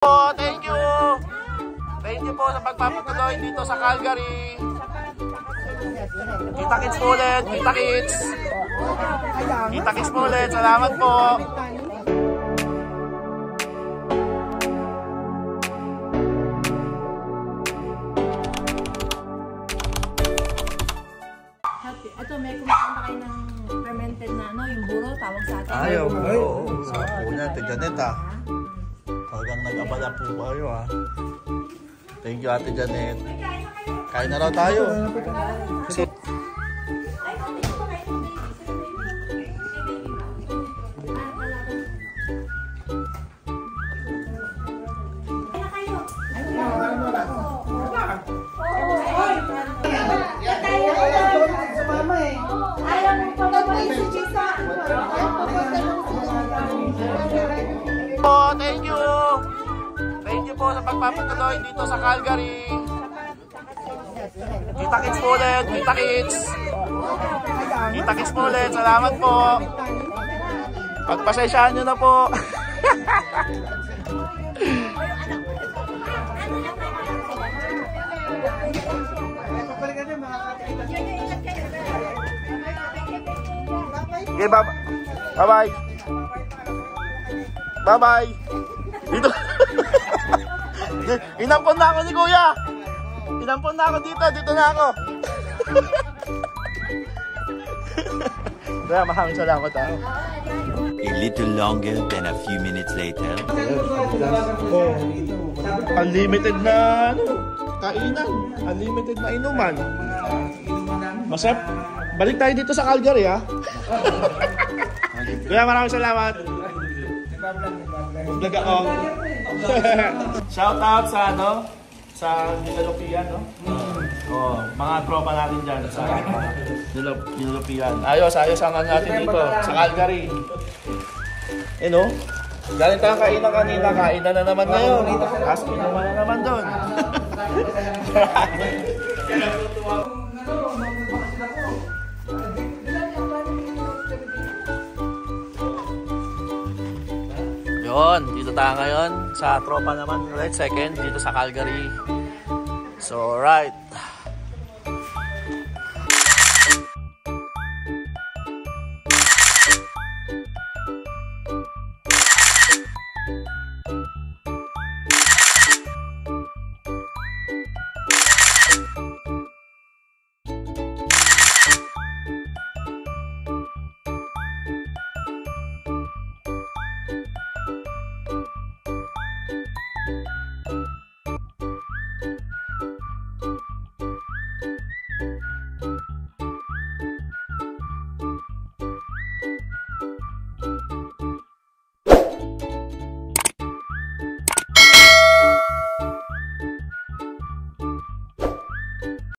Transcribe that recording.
Thank you! Thank you po sa pagpapatuloy dito sa Calgary. Kita-kits po ulit! Kita-kits! Kita-kits po ulit! Salamat po! Ito, may kumakanta kayo ng fermented na ano, yung buro, tawag sa atin. Ayaw, oo. Sarap po niya, Ate Janet ha. Talagang nag-abala po kayo ha. Thank you, Ate Janet. Kain na raw tayo. Thank you! Thank you po sa pagpapatuloy dito sa Calgary. Kita-kits po ulit! Kita-kits! Kita-kits po ulit! Salamat po! Pagpasensyaan nyo na po! Okay, bye-bye! Bye-bye! Dito! Inampon na ako ni Kuya! Inampon na ako dito! Dito na ako! Kaya maraming salamat ha. A little longer than a few minutes later. Oh, unlimited na ano, kainan. Unlimited na inuman. Masarap. Balik tayo dito sa Calgary ha. Kaya maraming salamat. Vlog ako. Shout out sa ano, sa Nilopian, no? Oh, mga tropa natin diyan sa Nilopian. Ayos ang ano natin dito sa Calgary. No? Galing tayong kainan kanina, kainan na naman ngayon. As inuman na naman doon. Yun, dito tayo ngayon sa tropa naman, right? Second, dito sa Calgary. So, right.